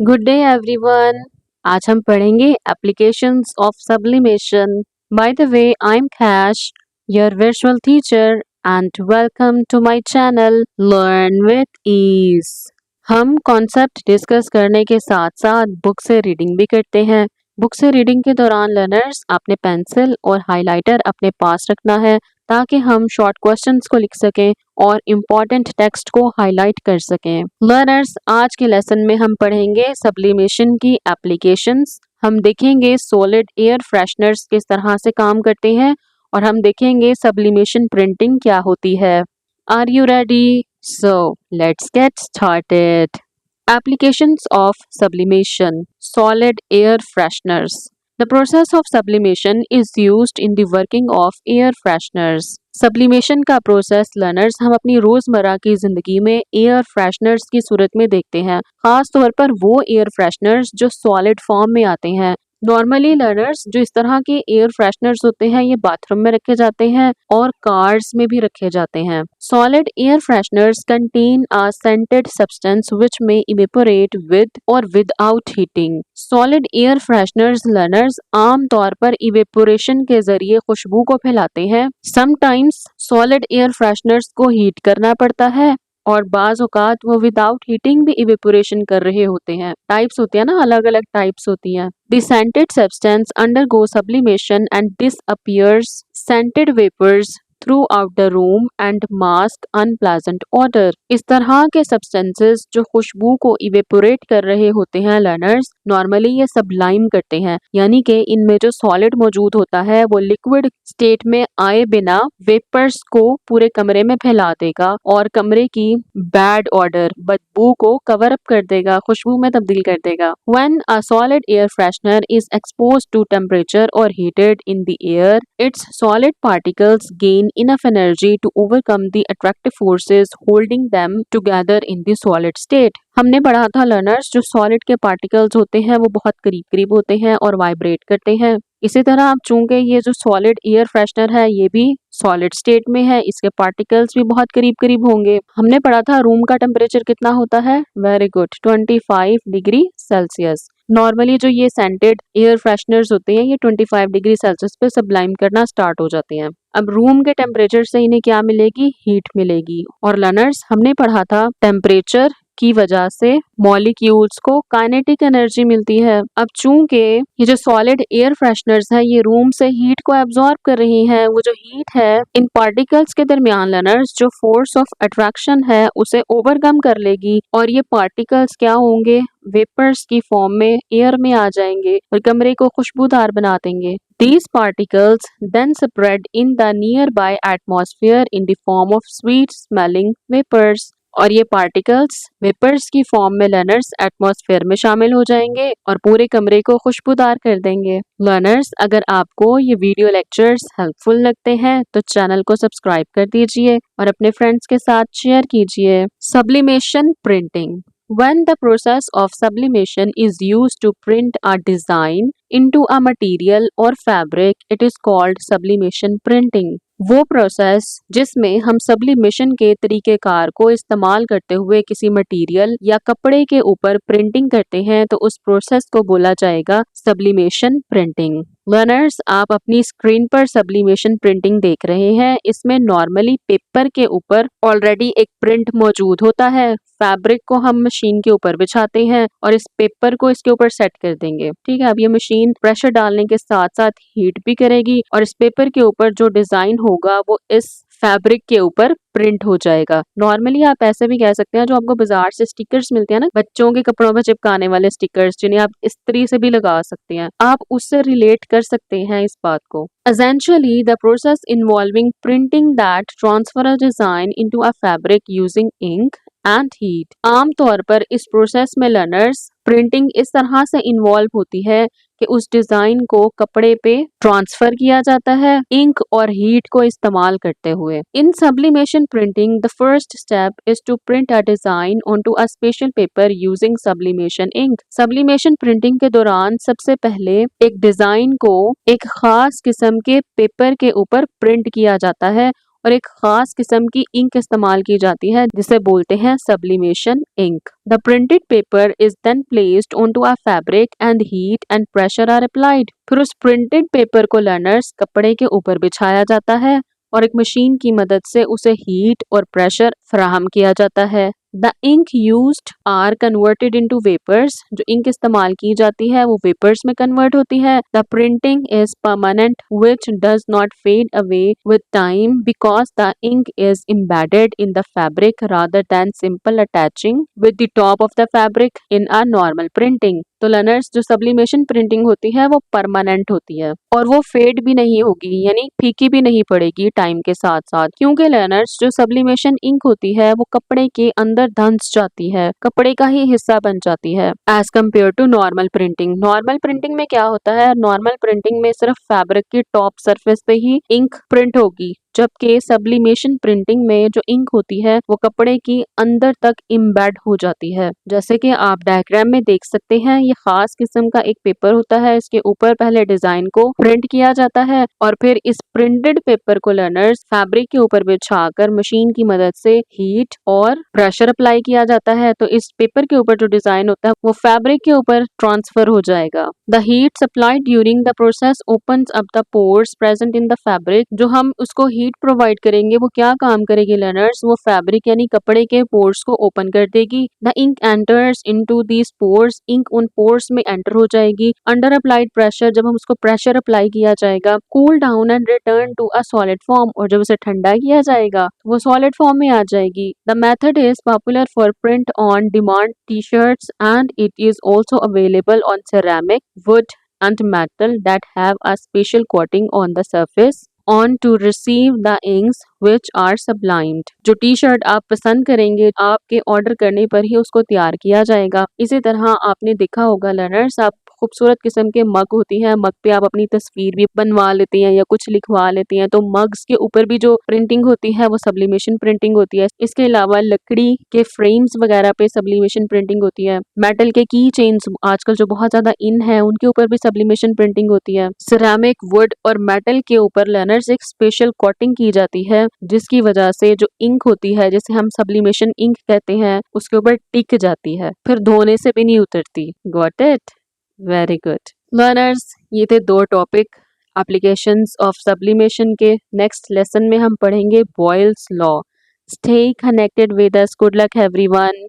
Good day everyone. आज हम पढ़ेंगे applications of sublimation. By the way, I am cash, your visual teacher, and welcome to my channel learn with ease. हम concept discuss करने के साथ साथ book से रीडिंग भी करते हैं। बुक से रीडिंग के दौरान लर्नर्स अपने पेंसिल और हाइलाइटर अपने पास रखना है ताकि हम शॉर्ट क्वेश्चंस को लिख सकें और इम्पोर्टेंट टेक्स्ट को हाईलाइट कर सकें। लर्नर्स, आज के लेसन में हम पढ़ेंगे सब्लिमेशन की एप्लीकेशंस। हम देखेंगे सॉलिड एयर फ्रेशनर्स किस तरह से काम करते हैं और हम देखेंगे सब्लिमेशन प्रिंटिंग क्या होती है। Are you ready? So let's get started. Applications of sublimation. Solid air fresheners. The process of sublimation is used in the working of air fresheners. Sublimation का प्रोसेस लर्नर्स हम अपनी रोजमर्रा की जिंदगी में एयर फ्रेशनर्स की सूरत में देखते हैं, खास तौर पर वो एयर फ्रेशनर्स जो सॉलिड फॉर्म में आते हैं। नॉर्मली लर्नर्स जो इस तरह के एयर फ्रेशनर्स होते हैं ये बाथरूम में रखे जाते हैं और कार्स में भी रखे जाते हैं। Solid air fresheners contain a scented substance which में इवेपोरेट विद और without heating. Solid air fresheners learners आम तौर पर इवेपोरेशन के जरिए खुशबू को फैलाते हैं। समटाइम्स सॉलिड एयर फ्रेशनर्स को हीट करना पड़ता है और बाज औकात वो विदाउट हीटिंग भी इवेपोरेशन कर रहे होते हैं। टाइप्स होती है ना, अलग अलग टाइप्स होती हैं। The scented substance undergo sublimation and disappears scented vapors throughout the room and mask unpleasant odor। इस तरह के सब्सटेंसेस जो खुशबू को इवेपोरेट कर रहे होते हैं लर्नर्स नॉर्मली ये सबलाइम करते हैं, यानी कि इनमें जो सॉलिड मौजूद होता है वो लिक्विड स्टेट में आए बिना वेपर्स को पूरे कमरे में फैला देगा और कमरे की बैड ऑडर बदबू को कवर अप कर देगा, खुशबू में तब्दील कर देगा। When a solid air freshener is exposed to temperature or heated in the air, its solid particles gain enough energy to overcome the attractive forces holding them together in the solid state। हमने पढ़ा था learners जो solid के particles होते हैं वो बहुत करीब करीब होते हैं और वाइब्रेट करते हैं। इसी तरह अब चूंकि ये जो सॉलिड एयर फ्रेशनर है ये भी सॉलिड स्टेट में है, इसके पार्टिकल्स भी बहुत करीब करीब होंगे। हमने पढ़ा था रूम का टेम्परेचर कितना होता है, very good, 25 degree Celsius. Normally जो ये सेंटेड एयर फ्रेशनर्स होते हैं ये 25 डिग्री सेल्सियस पे सबलाइम करना स्टार्ट हो जाते हैं। अब रूम के टेम्परेचर से इन्हें क्या मिलेगी, हीट मिलेगी। और लर्नर्स हमने पढ़ा था टेम्परेचर की वजह से मॉलिक्यूल्स को काइनेटिक एनर्जी मिलती है। अब चूंकि ये जो सॉलिड एयर फ्रेशनर्स है ये रूम से हीट को एब्जॉर्ब कर रही हैं, वो जो हीट है इन पार्टिकल्स के दरमियान लर्नर्स जो फोर्स ऑफ अट्रैक्शन है उसे ओवरकम कर लेगी और ये पार्टिकल्स क्या होंगे, वेपर्स की फॉर्म में एयर में आ जाएंगे और कमरे को खुशबूदार बना देंगे। These particles then spread in the nearby atmosphere in the form of sweet smelling vapors। और ये पार्टिकल्स वेपर्स की फॉर्म में लर्नर्स एटमॉस्फेयर में शामिल हो जाएंगे और पूरे कमरे को खुशबूदार कर देंगे। लर्नर्स, अगर आपको ये वीडियो लेक्चर्स हेल्पफुल लगते हैं तो चैनल को सब्सक्राइब कर दीजिए और अपने फ्रेंड्स के साथ शेयर कीजिए। Sublimation printing. When the process of sublimation is used to print a design into a material or fabric, it is called sublimation printing। वो प्रोसेस जिसमें हम सब्लिमेशन के तरीकेकार को इस्तेमाल करते हुए किसी मटेरियल या कपड़े के ऊपर प्रिंटिंग करते हैं तो उस प्रोसेस को बोला जाएगा सब्लिमेशन प्रिंटिंग। लर्नर्स, आप अपनी स्क्रीन पर सब्लिमेशन प्रिंटिंग देख रहे हैं। इसमें नॉर्मली पेपर के ऊपर ऑलरेडी एक प्रिंट मौजूद होता है। फैब्रिक को हम मशीन के ऊपर बिछाते हैं और इस पेपर को इसके ऊपर सेट कर देंगे। ठीक है, अब ये मशीन प्रेशर डालने के साथ साथ हीट भी करेगी और इस पेपर के ऊपर जो डिजाइन होगा वो इस फैब्रिक के ऊपर प्रिंट हो जाएगा। नॉर्मली आप ऐसे भी कह सकते हैं जो आपको बाजार से स्टिकर्स मिलते हैं ना, बच्चों के कपड़ों पर चिपकाने वाले स्टिकर्स जिन्हें आप इस्त्री से भी लगा सकते हैं, आप उससे रिलेट कर सकते हैं इस बात को। Essentially, the process involving printing that transfer a design into a fabric using ink and heat। आम तौर पर इस प्रोसेस में लर्नर्स प्रिंटिंग इस तरह से इन्वॉल्व होती है कि उस डिजाइन को कपड़े पे ट्रांसफर किया जाता है इंक और हीट को इस्तेमाल करते हुए। In sublimation printing the first step is to print a design onto a special paper using sublimation ink. Sublimation printing के दौरान सबसे पहले एक डिजाइन को एक खास किस्म के पेपर के ऊपर प्रिंट किया जाता है और एक खास किस्म की इंक इस्तेमाल की जाती है जिसे बोलते हैं sublimation ink. The printed paper is then placed on to a fabric and heat and pressure are applied. फिर उस प्रिंटेड पेपर को लर्नर्स कपड़े के ऊपर बिछाया जाता है और एक मशीन की मदद से उसे हीट और प्रेशर फराहम किया जाता है। The ink used are converted into vapours. जो इंक इस्तेमाल की जाती है वो वेपर्स में कन्वर्ट होती है। The printing is permanent which does not fade away with time because the ink is embedded in the fabric rather than simple attaching with the top of the fabric in a normal printing. तो learners जो sublimation printing होती है वो permanent होती है और वो fade भी नहीं होगी, यानी फीकी भी नहीं पड़ेगी टाइम के साथ साथ, क्योंकि लर्नर्स जो सब्लिमेशन इंक होती है वो कपड़े के अंदर धंस जाती है, कपड़े का ही हिस्सा बन जाती है as compare to normal printing. Normal printing में क्या होता है, नॉर्मल प्रिंटिंग में सिर्फ फैब्रिक की टॉप सरफेस पे ही इंक प्रिंट होगी, जबकि सब्लिमेशन प्रिंटिंग में जो इंक होती है वो कपड़े की अंदर तक इम्बेड हो जाती है। जैसे कि आप डायग्राम में देख सकते हैं, ये खास किस्म का एक पेपर होता है, इसके ऊपर पहले डिजाइन को प्रिंट किया जाता है और फिर इस प्रिंटेड पेपर को लर्नर्स फैब्रिक के ऊपर बिछाकर मशीन की मदद से हीट और प्रेशर अप्लाई किया जाता है। तो इस पेपर के ऊपर जो डिजाइन होता है वो फैब्रिक के ऊपर ट्रांसफर हो जाएगा। The heat supplied during the process opens up the pores present in the fabric. जो हम उसको हीट प्रोवाइड करेंगे वो क्या काम करेगी लर्नर्स, वो फैब्रिक यानी कपड़े के पोर्स को ओपन कर देगी। The ink enters into these pores. Ink उन पोर्स में एंटर हो जाएगी। अंडर अप्लाइड प्रेशर, जब हम उसको प्रेशर अप्लाई किया जाएगा, cool down and return to a solid form, और जब उसे ठंडा किया जाएगा वो सॉलिड फॉर्म में आ जाएगी। The method is popular for print on demand T shirts and it is also available on ceramic, would and metal that have a special coating on the surface on to receive the inks which are sublimed। जो T shirt आप पसंद करेंगे आपके order करने पर ही उसको तैयार किया जाएगा। इसी तरह आपने देखा होगा लर्नर्स, आप खूबसूरत किस्म के मग होती हैं, मग पे आप अपनी तस्वीर भी बनवा लेती हैं या कुछ लिखवा लेती हैं, तो मग्स के ऊपर भी जो प्रिंटिंग होती है वो सब्लिमेशन प्रिंटिंग होती है। इसके अलावा लकड़ी के फ्रेम्स वगैरह पे सब्लिमेशन प्रिंटिंग होती है। मेटल के की चेन्स आजकल जो बहुत ज्यादा इन है उनके ऊपर भी सब्लिमेशन प्रिंटिंग होती है। सिरेमिक, वुड और मेटल के ऊपर लर्नर्स एक स्पेशल कोटिंग की जाती है जिसकी वजह से जो इंक होती है, जिसे हम सब्लिमेशन इंक कहते हैं, उसके ऊपर टिक जाती है, फिर धोने से भी नहीं उतरती। Got it? Very good learners, ये थे दो टॉपिक एप्लीकेशंस ऑफ सब्लिमेशन के। नेक्स्ट लेसन में हम पढ़ेंगे Boyle's law. Stay connected with us. Good luck everyone.